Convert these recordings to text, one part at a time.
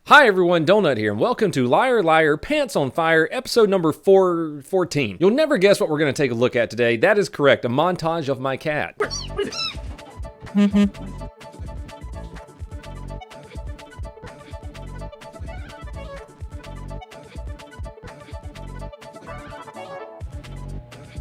Hi everyone, Donut here, and welcome to Liar Liar Pants on Fire, episode number 414. You'll never guess what we're going to take a look at today. That is correct, a montage of my cat. What is it?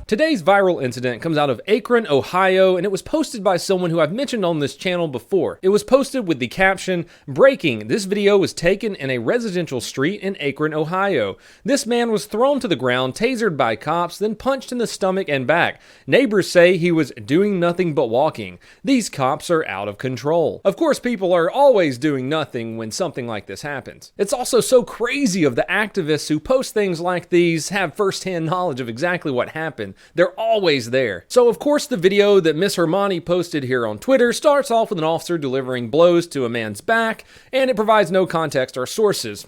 Today's viral incident comes out of Akron, Ohio, and it was posted by someone who I've mentioned on this channel before. It was posted with the caption, "Breaking, this video was taken in a residential street in Akron, Ohio. This man was thrown to the ground, tasered by cops, then punched in the stomach and back. Neighbors say he was doing nothing but walking. These cops are out of control." Of course, people are always doing nothing when something like this happens. It's also so crazy of the activists who post things like these have first-hand knowledge of exactly what happened. They're always there. So of course the video that Miss Hermione posted here on Twitter starts off with an officer delivering blows to a man's back, and it provides no context or sources.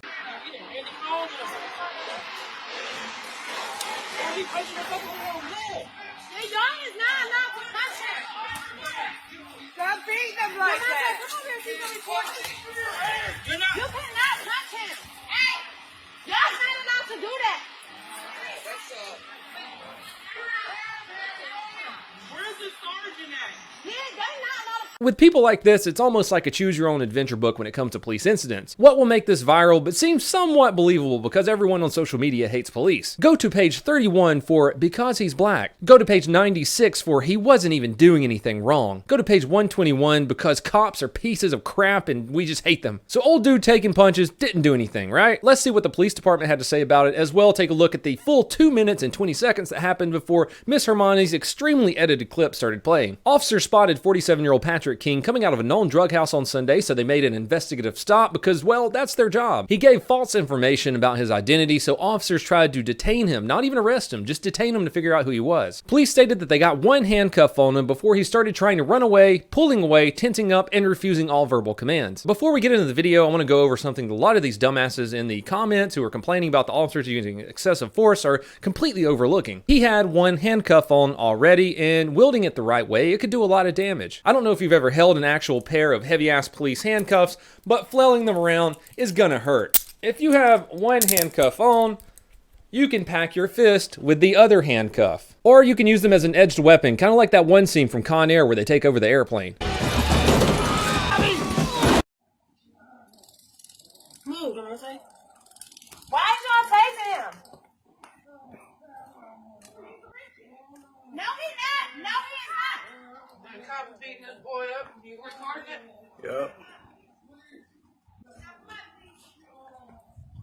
With people like this, it's almost like a choose-your-own-adventure book when it comes to police incidents. What will make this viral but seems somewhat believable because everyone on social media hates police? Go to page 31 for "Because he's black." Go to page 96 for "He wasn't even doing anything wrong." Go to page 121 because cops are pieces of crap and we just hate them. So old dude taking punches didn't do anything, right? Let's see what the police department had to say about it, as well take a look at the full 2 minutes and 20 seconds that happened before Miss Hermione's extremely edited clip started playing. Officers spotted 47-year-old Patrick King coming out of a known drug house on Sunday, so they made an investigative stop because, well, that's their job. He gave false information about his identity, so officers tried to detain him, not even arrest him, just detain him to figure out who he was. Police stated that they got one handcuff on him before he started trying to run away, pulling away, tensing up, and refusing all verbal commands. Before we get into the video, I want to go over something that a lot of these dumbasses in the comments who are complaining about the officers using excessive force are completely overlooking. He had one handcuff on already, and wielding it the right way, it could do a lot of damage. I don't know if you've ever held an actual pair of heavy-ass police handcuffs, but flailing them around is gonna hurt. If you have one handcuff on, you can pack your fist with the other handcuff. Or you can use them as an edged weapon, kind of like that one scene from Con Air where they take over the airplane. Move, don't I say? Why is y'all chasing him? No, he's not. No, he's not. The cop is beating this boy up. You recording it? Yep.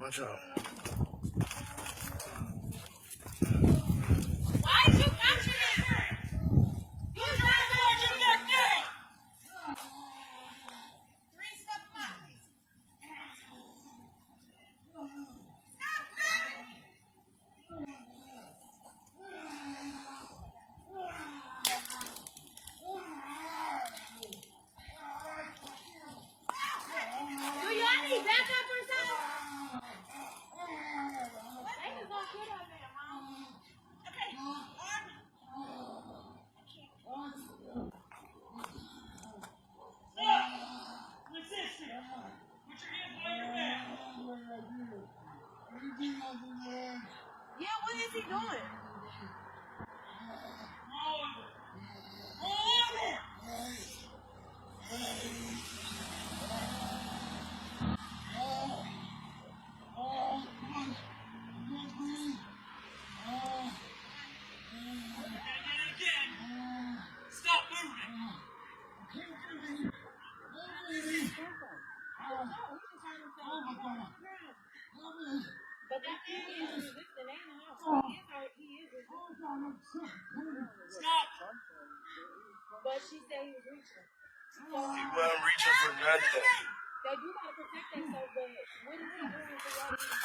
Watch out. Why is you punching him? You're not going to get there. Three step up. Do y'all need backup or something? They just gonna get up there, Mom. Okay. Resistance. Put your hands behind your back. Yeah, what is he doing? Roll over. Roll over. Stop moving. But that thing is resistant animal. He is resistant. Stop. But she said he was reaching. He wasn't reaching for nothing. That you gotta protect yourself, but what is he doing for y'all?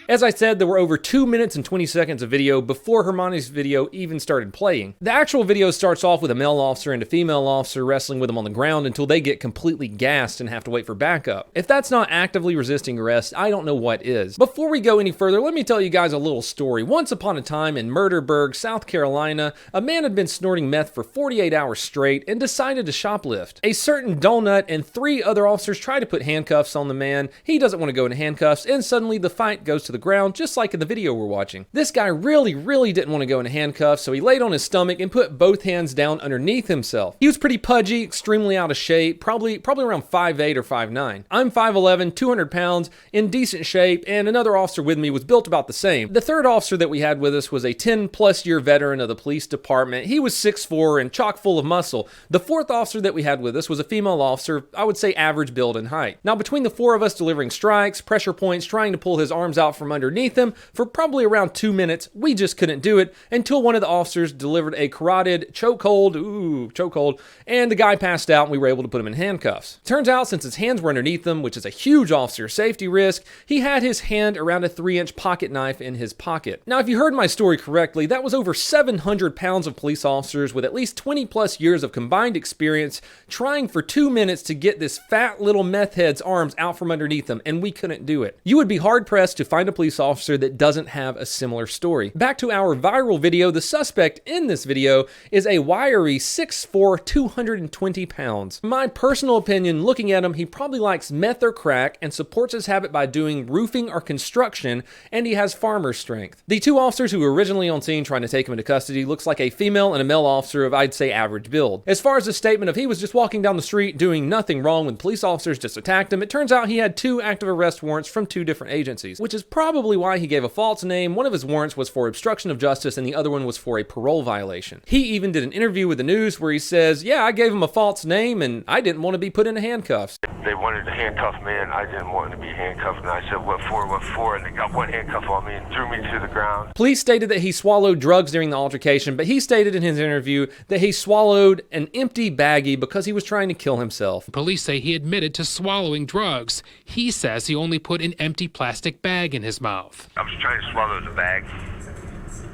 As I said, there were over 2 minutes and 20 seconds of video before Hermione's video even started playing. The actual video starts off with a male officer and a female officer wrestling with them on the ground until they get completely gassed and have to wait for backup. If that's not actively resisting arrest, I don't know what is. Before we go any further, let me tell you guys a little story. Once upon a time in Murderburg, South Carolina, a man had been snorting meth for 48 hours straight and decided to shoplift. A certain donut and 3 other officers try to put handcuffs on the man. He doesn't want to go into handcuffs, and suddenly the fight goes to the ground, just like in the video we're watching. This guy really didn't want to go into handcuffs, so he laid on his stomach and put both hands down underneath himself. He was pretty pudgy, extremely out of shape, probably around 5'8" or 5'9". I'm 5'11", 200 pounds, in decent shape, and another officer with me was built about the same. The third officer that we had with us was a 10+ year veteran of the police department. He was 6'4" and chock full of muscle. The fourth officer that we had with us was a female officer, I would say average build and height. Now, between the 4 of us delivering strikes, pressure points, trying to pull his arms out from underneath him for probably around 2 minutes, we just couldn't do it until one of the officers delivered a carotid chokehold, and the guy passed out and we were able to put him in handcuffs. Turns out, since his hands were underneath him, which is a huge officer safety risk, he had his hand around a 3-inch pocket knife in his pocket. Now, if you heard my story correctly, that was over 700 pounds of police officers with at least 20+ years of combined experience trying for 2 minutes to get this fat little meth head's arms out from underneath him, and we couldn't do it. You would be hard-pressed to find a police officer that doesn't have a similar story. Back to our viral video, the suspect in this video is a wiry 6'4", 220 pounds. My personal opinion, looking at him, he probably likes meth or crack and supports his habit by doing roofing or construction, and he has farmer strength. The 2 officers who were originally on scene trying to take him into custody looks like a female and a male officer of, I'd say, average build. As far as the statement of he was just walking down the street doing nothing wrong when police officers just attacked him, it turns out he had 2 active arrest warrants from 2 different agencies, which is probably why he gave a false name. One of his warrants was for obstruction of justice and the other one was for a parole violation. He even did an interview with the news where he says, yeah, I gave him a false name and I didn't want to be put into handcuffs. They wanted to handcuff me, and I didn't want to be handcuffed. And I said, what for? What for? And they got one handcuff on me and threw me to the ground. Police stated that he swallowed drugs during the altercation, but he stated in his interview that he swallowed an empty baggie because he was trying to kill himself. Police say he admitted to swallowing drugs. He says he only put an empty plastic bag in his mouth. I was trying to swallow the bag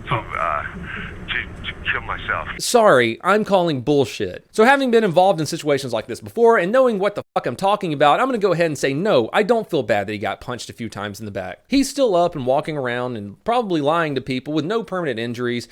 to kill myself. Sorry, I'm calling bullshit. So having been involved in situations like this before and knowing what the fuck I'm talking about, I'm gonna go ahead and say no, I don't feel bad that he got punched a few times in the back. He's still up and walking around and probably lying to people with no permanent injuries.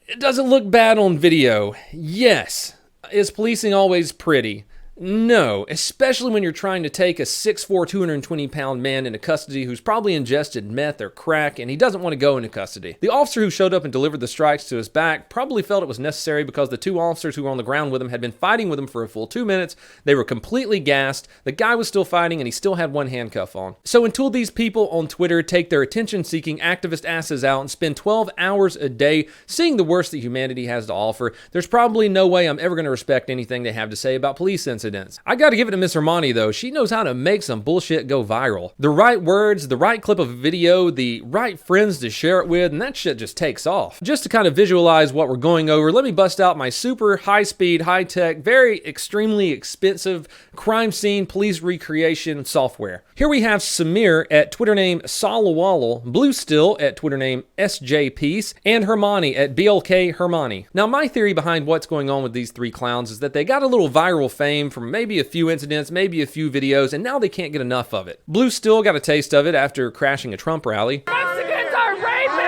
It doesn't look bad on video. Yes. Is policing always pretty? No, especially when you're trying to take a 6'4", 220 pound man into custody who's probably ingested meth or crack and he doesn't want to go into custody. The officer who showed up and delivered the strikes to his back probably felt it was necessary because the 2 officers who were on the ground with him had been fighting with him for a full 2 minutes. They were completely gassed. The guy was still fighting and he still had one handcuff on. So until these people on Twitter take their attention-seeking activist asses out and spend 12 hours a day seeing the worst that humanity has to offer, there's probably no way I'm ever going to respect anything they have to say about police incidents. I gotta give it to Miss Hermione though, she knows how to make some bullshit go viral. The right words, the right clip of a video, the right friends to share it with, and that shit just takes off. Just to kind of visualize what we're going over, let me bust out my super high-speed, high-tech, very extremely expensive crime scene police recreation software. Here we have Samir at Twitter name Salawalal, Blue Still at Twitter name SJPeace, and Hermione at BLK Hermione. Now my theory behind what's going on with these 3 clowns is that they got a little viral fame from maybe a few incidents, maybe a few videos, and now they can't get enough of it. Blue Still got a taste of it after crashing a Trump rally. Mexicans are rapists!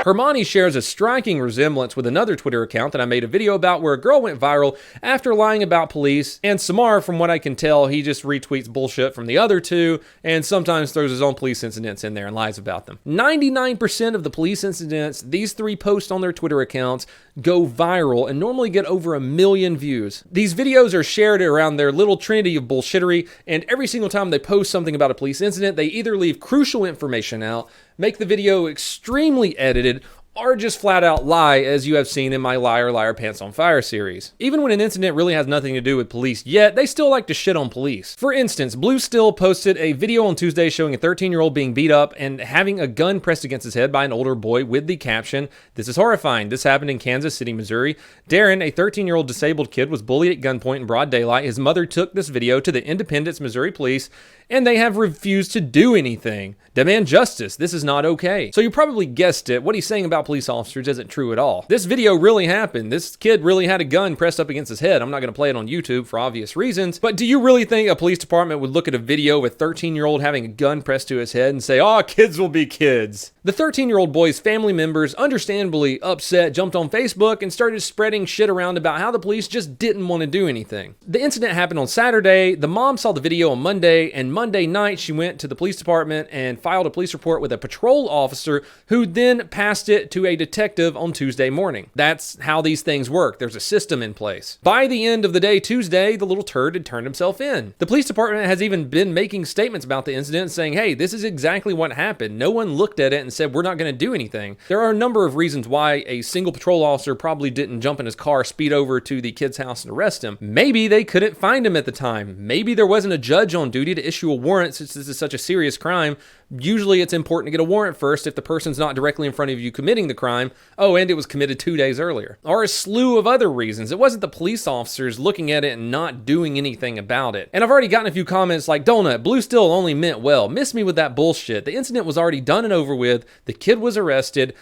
Hermione shares a striking resemblance with another Twitter account that I made a video about where a girl went viral after lying about police, and Samar, from what I can tell, he just retweets bullshit from the other 2 and sometimes throws his own police incidents in there and lies about them. 99% of the police incidents these 3 post on their Twitter accounts go viral and normally get over 1 million views. These videos are shared around their little trinity of bullshittery, and every single time they post something about a police incident, they either leave crucial information out, make the video extremely edited, or just flat out lie, as you have seen in my Liar Liar Pants on Fire series. Even when an incident really has nothing to do with police yet, they still like to shit on police. For instance, Blue Still posted a video on Tuesday showing a 13-year-old being beat up and having a gun pressed against his head by an older boy with the caption, "This is horrifying. This happened in Kansas City, Missouri. Darren, a 13-year-old disabled kid, was bullied at gunpoint in broad daylight. His mother took this video to the Independence, Missouri police, and they have refused to do anything. Demand justice. This is not okay." So you probably guessed it. What he's saying about police officers isn't true at all. This video really happened. This kid really had a gun pressed up against his head. I'm not going to play it on YouTube for obvious reasons, but do you really think a police department would look at a video of a 13-year-old having a gun pressed to his head and say, "Oh, kids will be kids"? The 13-year-old boy's family members, understandably upset, jumped on Facebook and started spreading shit around about how the police just didn't want to do anything. The incident happened on Saturday. The mom saw the video on Monday, and Monday night she went to the police department and filed a police report with a patrol officer who then passed it to a detective on Tuesday morning. That's how these things work. There's a system in place. By the end of the day Tuesday, the little turd had turned himself in. The police department has even been making statements about the incident saying, "Hey, this is exactly what happened. No one looked at it and said, we're not going to do anything." There are a number of reasons why a single patrol officer probably didn't jump in his car, speed over to the kid's house and arrest him. Maybe they couldn't find him at the time. Maybe there wasn't a judge on duty to issue a warrant since this is such a serious crime. Usually it's important to get a warrant first if the person's not directly in front of you committing the crime. Oh, and it was committed 2 days earlier. Or a slew of other reasons. It wasn't the police officers looking at it and not doing anything about it. And I've already gotten a few comments like, "Donut, Blue Still only meant well. Miss me with that bullshit. The incident was already done and over with. The kid was arrested."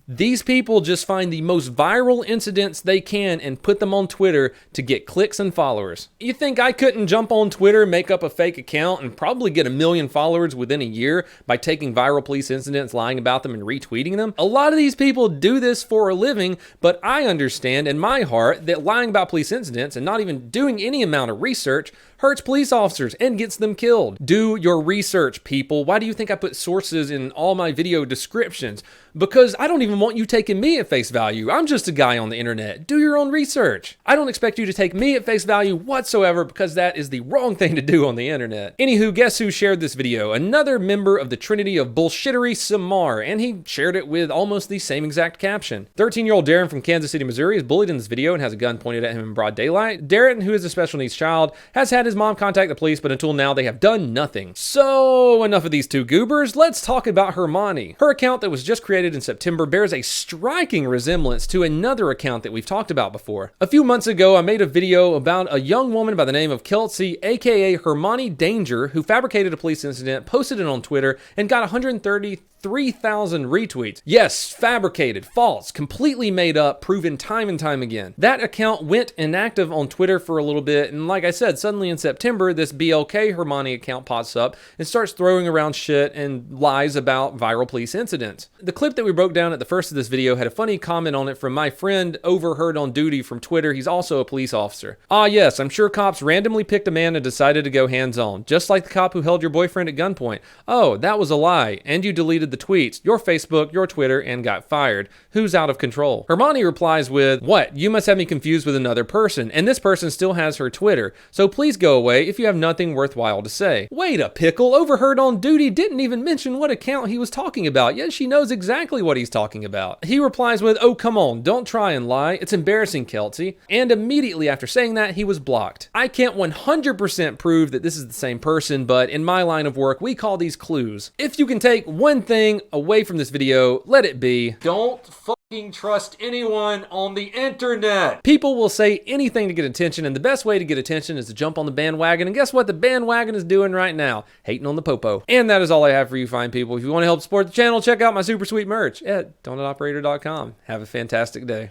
These people just find the most viral incidents they can and put them on Twitter to get clicks and followers. You think I couldn't jump on Twitter, make up a fake account, and probably get 1 million followers within a year by taking viral police incidents, lying about them, and retweeting them? A lot of these people do this for a living, but I understand in my heart that lying about police incidents and not even doing any amount of research hurts police officers and gets them killed. Do your research, people. Why do you think I put sources in all my video descriptions? Because I don't even want you taking me at face value. I'm just a guy on the internet. Do your own research. I don't expect you to take me at face value whatsoever, because that is the wrong thing to do on the internet. Anywho, guess who shared this video? Another member of the Trinity of Bullshittery, Samar, and he shared it with almost the same exact caption. 13-year-old Darren from Kansas City, Missouri is bullied in this video and has a gun pointed at him in broad daylight. Darren, who is a special needs child, has had his mom contact the police, but until now they have done nothing. So enough of these two goobers. Let's talk about Hermione. Her account that was just created in September bears a striking resemblance to another account that we've talked about before. A few months ago, I made a video about a young woman by the name of Kelsey, aka Hermione Danger, who fabricated a police incident, posted it on Twitter, and got 133,000 retweets. Yes, fabricated, false, completely made up, proven time and time again. That account went inactive on Twitter for a little bit, and like I said, suddenly in September, this BLK Hermione account pops up and starts throwing around shit and lies about viral police incidents. The clip that we broke down at the first of this video had a funny comment on it from my friend Overheard on Duty from Twitter. He's also a police officer. "Ah yes, I'm sure cops randomly picked a man and decided to go hands-on, just like the cop who held your boyfriend at gunpoint. Oh, that was a lie, and you deleted the tweets, your Facebook, your Twitter, and got fired. Who's out of control?" Hermione replies with, "What? You must have me confused with another person, and this person still has her Twitter, so please go away if you have nothing worthwhile to say." Wait a pickle, Overheard on Duty didn't even mention what account he was talking about, yet she knows exactly what he's talking about. He replies with, "Oh, come on, don't try and lie. It's embarrassing, Kelsey." And immediately after saying that, he was blocked. I can't 100% prove that this is the same person, but in my line of work, we call these clues. If you can take one thing away from this video, let it be, don't fucking trust anyone on the internet. People will say anything to get attention, and the best way to get attention is to jump on the bandwagon, and guess what the bandwagon is doing right now? Hating on the popo. And that is all I have for you fine people. If you want to help support the channel, check out my super sweet merch at donutoperator.com. Have a fantastic day.